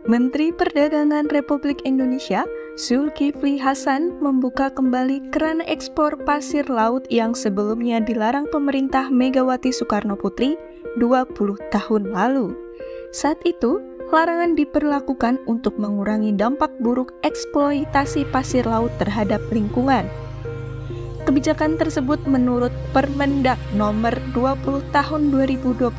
Menteri Perdagangan Republik Indonesia, Zulkifli Hasan, membuka kembali keran ekspor pasir laut yang sebelumnya dilarang pemerintah Megawati Soekarnoputri 20 tahun lalu. Saat itu, larangan diberlakukan untuk mengurangi dampak buruk eksploitasi pasir laut terhadap lingkungan. Kebijakan tersebut menurut Permendak Nomor 20 Tahun 2024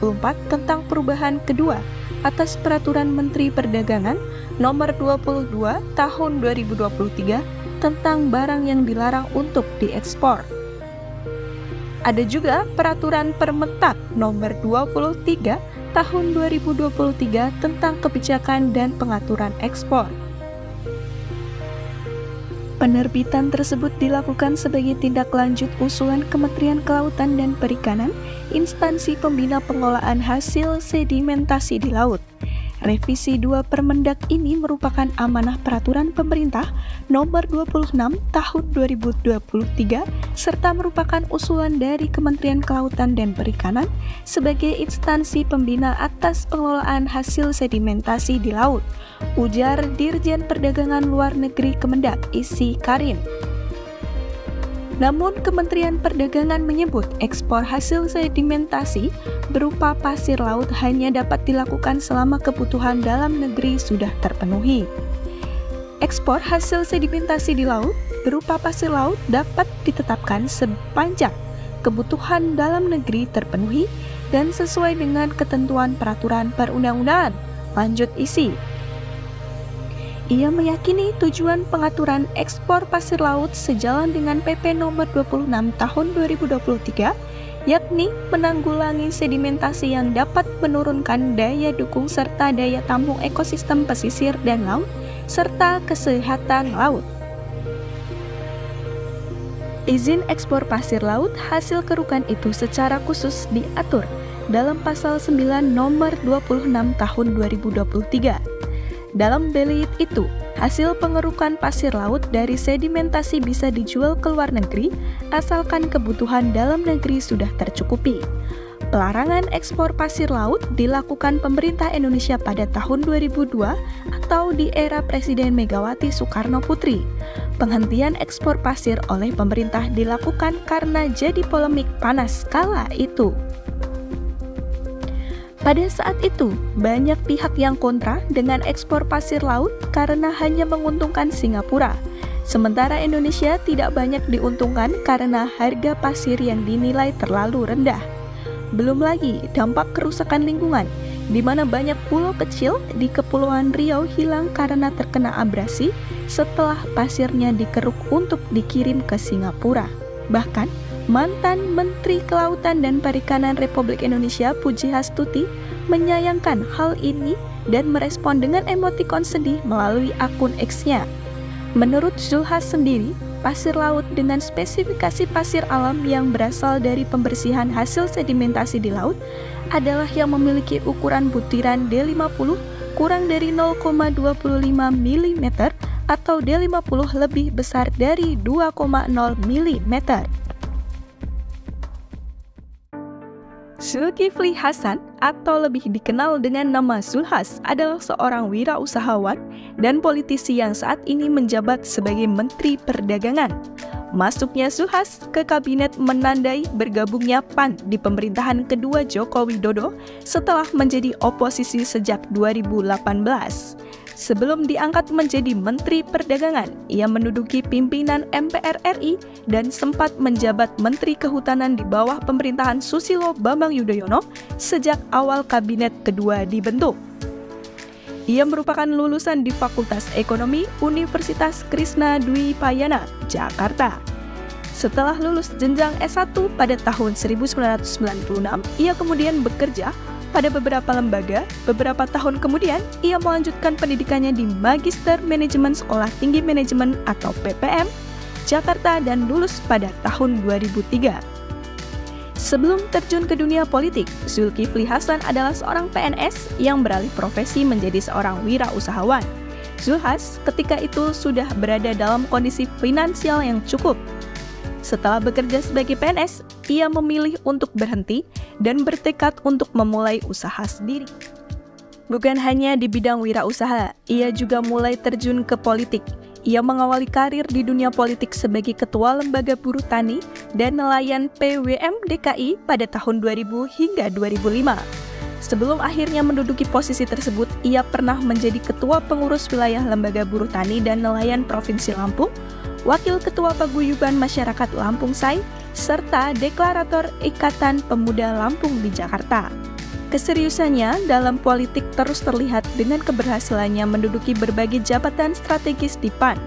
tentang perubahan kedua atas Peraturan Menteri Perdagangan Nomor 22 Tahun 2023 tentang barang yang dilarang untuk diekspor. Ada juga Peraturan Permetak Nomor 23 Tahun 2023 tentang kebijakan dan pengaturan ekspor. Penerbitan tersebut dilakukan sebagai tindak lanjut usulan Kementerian Kelautan dan Perikanan, instansi pembina pengelolaan hasil sedimentasi di laut. Revisi 2 Permendak ini merupakan amanah peraturan pemerintah nomor 26 tahun 2023 serta merupakan usulan dari Kementerian Kelautan dan Perikanan sebagai instansi pembina atas pengelolaan hasil sedimentasi di laut, ujar Dirjen Perdagangan Luar Negeri Kemendak Isi Karim. Namun, Kementerian Perdagangan menyebut ekspor hasil sedimentasi berupa pasir laut hanya dapat dilakukan selama kebutuhan dalam negeri sudah terpenuhi. Ekspor hasil sedimentasi di laut berupa pasir laut dapat ditetapkan sepanjang kebutuhan dalam negeri terpenuhi dan sesuai dengan ketentuan peraturan perundang-undangan. Lanjut isi. Ia meyakini tujuan pengaturan ekspor pasir laut sejalan dengan PP nomor 26 tahun 2023, yakni menanggulangi sedimentasi yang dapat menurunkan daya dukung serta daya tampung ekosistem pesisir dan laut, serta kesehatan laut. Izin ekspor pasir laut hasil kerukan itu secara khusus diatur dalam Pasal 9 nomor 26 tahun 2023. Dalam belit itu, hasil pengerukan pasir laut dari sedimentasi bisa dijual ke luar negeri asalkan kebutuhan dalam negeri sudah tercukupi. Pelarangan ekspor pasir laut dilakukan pemerintah Indonesia pada tahun 2002 atau di era Presiden Megawati Soekarnoputri. Penghentian ekspor pasir oleh pemerintah dilakukan karena jadi polemik panas kala itu. Pada saat itu, banyak pihak yang kontra dengan ekspor pasir laut karena hanya menguntungkan Singapura. Sementara Indonesia tidak banyak diuntungkan karena harga pasir yang dinilai terlalu rendah. Belum lagi dampak kerusakan lingkungan, di mana banyak pulau kecil di Kepulauan Riau hilang karena terkena abrasi setelah pasirnya dikeruk untuk dikirim ke Singapura. Bahkan, mantan Menteri Kelautan dan Perikanan Republik Indonesia Pujiastuti menyayangkan hal ini dan merespon dengan emotikon sedih melalui akun X-nya. Menurut Zulhas sendiri, pasir laut dengan spesifikasi pasir alam yang berasal dari pembersihan hasil sedimentasi di laut adalah yang memiliki ukuran butiran D50 kurang dari 0,25 mm atau D50 lebih besar dari 2,0 mm. Zulkifli Hasan atau lebih dikenal dengan nama Zulhas adalah seorang wirausahawan dan politisi yang saat ini menjabat sebagai Menteri Perdagangan. Masuknya Zulhas ke kabinet menandai bergabungnya PAN di pemerintahan kedua Joko Widodo setelah menjadi oposisi sejak 2018. Sebelum diangkat menjadi Menteri Perdagangan, ia menduduki pimpinan MPR RI dan sempat menjabat Menteri Kehutanan di bawah pemerintahan Susilo Bambang Yudhoyono sejak awal kabinet kedua dibentuk. Ia merupakan lulusan di Fakultas Ekonomi Universitas Krishna Dwi Payana, Jakarta. Setelah lulus jenjang S1 pada tahun 1996, ia kemudian bekerja pada beberapa lembaga. Beberapa tahun kemudian, ia melanjutkan pendidikannya di Magister Manajemen Sekolah Tinggi Manajemen atau PPM, Jakarta dan lulus pada tahun 2003. Sebelum terjun ke dunia politik, Zulkifli Hasan adalah seorang PNS yang beralih profesi menjadi seorang wirausahawan. Zulhas ketika itu sudah berada dalam kondisi finansial yang cukup. Setelah bekerja sebagai PNS, ia memilih untuk berhenti dan bertekad untuk memulai usaha sendiri. Bukan hanya di bidang wirausaha, ia juga mulai terjun ke politik. Ia mengawali karir di dunia politik sebagai Ketua Lembaga Buruh Tani dan Nelayan PWM DKI pada tahun 2000 hingga 2005. Sebelum akhirnya menduduki posisi tersebut, ia pernah menjadi Ketua Pengurus Wilayah Lembaga Buruh Tani dan Nelayan Provinsi Lampung, Wakil Ketua Paguyuban Masyarakat Lampung SAI, serta Deklarator Ikatan Pemuda Lampung di Jakarta. Keseriusannya dalam politik terus terlihat dengan keberhasilannya menduduki berbagai jabatan strategis di PAN,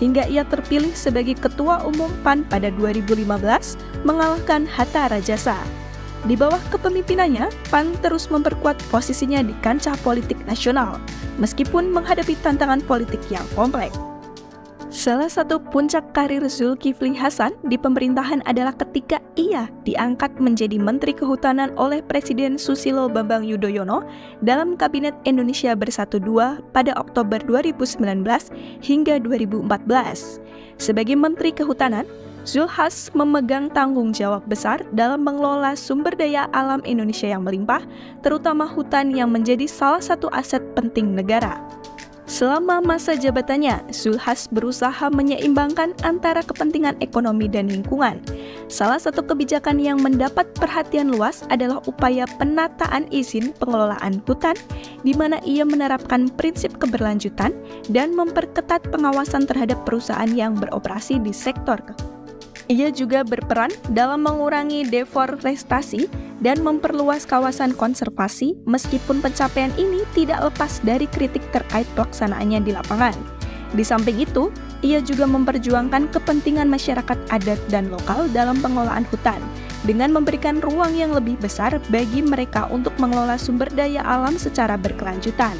hingga ia terpilih sebagai Ketua Umum PAN pada 2015, mengalahkan Hatta Rajasa. Di bawah kepemimpinannya, PAN terus memperkuat posisinya di kancah politik nasional, meskipun menghadapi tantangan politik yang kompleks. Salah satu puncak karir Zulkifli Hasan di pemerintahan adalah ketika ia diangkat menjadi Menteri Kehutanan oleh Presiden Susilo Bambang Yudhoyono dalam Kabinet Indonesia Bersatu II pada Oktober 2019 hingga 2014. Sebagai Menteri Kehutanan, Zulhas memegang tanggung jawab besar dalam mengelola sumber daya alam Indonesia yang melimpah, terutama hutan yang menjadi salah satu aset penting negara. Selama masa jabatannya, Zulhas berusaha menyeimbangkan antara kepentingan ekonomi dan lingkungan. Salah satu kebijakan yang mendapat perhatian luas adalah upaya penataan izin pengelolaan hutan, di mana ia menerapkan prinsip keberlanjutan dan memperketat pengawasan terhadap perusahaan yang beroperasi di sektor. Ia juga berperan dalam mengurangi deforestasi dan memperluas kawasan konservasi, meskipun pencapaian ini tidak lepas dari kritik terkait pelaksanaannya di lapangan. Di samping itu, ia juga memperjuangkan kepentingan masyarakat adat dan lokal dalam pengelolaan hutan, dengan memberikan ruang yang lebih besar bagi mereka untuk mengelola sumber daya alam secara berkelanjutan.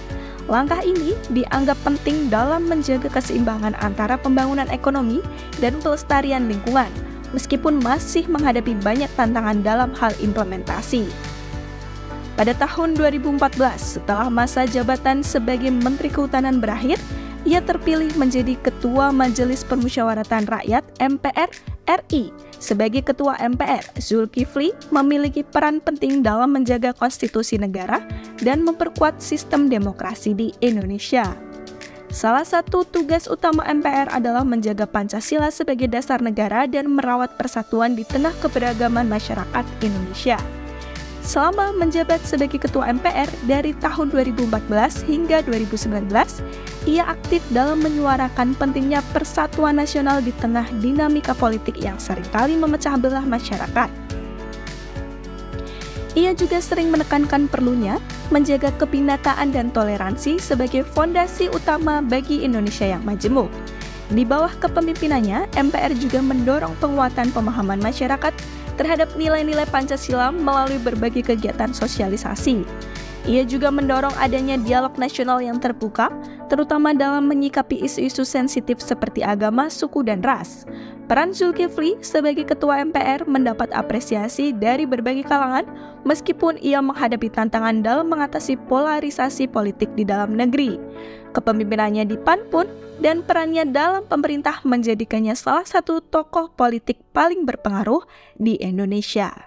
Langkah ini dianggap penting dalam menjaga keseimbangan antara pembangunan ekonomi dan pelestarian lingkungan, meskipun masih menghadapi banyak tantangan dalam hal implementasi. Pada tahun 2014, setelah masa jabatan sebagai Menteri Kehutanan berakhir, ia terpilih menjadi Ketua Majelis Permusyawaratan Rakyat (MPR) RI. Sebagai Ketua MPR, Zulkifli memiliki peran penting dalam menjaga konstitusi negara dan memperkuat sistem demokrasi di Indonesia. Salah satu tugas utama MPR adalah menjaga Pancasila sebagai dasar negara dan merawat persatuan di tengah keberagaman masyarakat Indonesia. Selama menjabat sebagai Ketua MPR dari tahun 2014 hingga 2019, ia aktif dalam menyuarakan pentingnya persatuan nasional di tengah dinamika politik yang seringkali memecah belah masyarakat. Ia juga sering menekankan perlunya menjaga kebhinnekaan dan toleransi sebagai fondasi utama bagi Indonesia yang majemuk. Di bawah kepemimpinannya, MPR juga mendorong penguatan pemahaman masyarakat terhadap nilai-nilai Pancasila melalui berbagai kegiatan sosialisasi. Ia juga mendorong adanya dialog nasional yang terbuka, terutama dalam menyikapi isu-isu sensitif seperti agama, suku, dan ras. Peran Zulkifli sebagai Ketua MPR mendapat apresiasi dari berbagai kalangan, meskipun ia menghadapi tantangan dalam mengatasi polarisasi politik di dalam negeri. Kepemimpinannya di PAN pun dan perannya dalam pemerintah menjadikannya salah satu tokoh politik paling berpengaruh di Indonesia.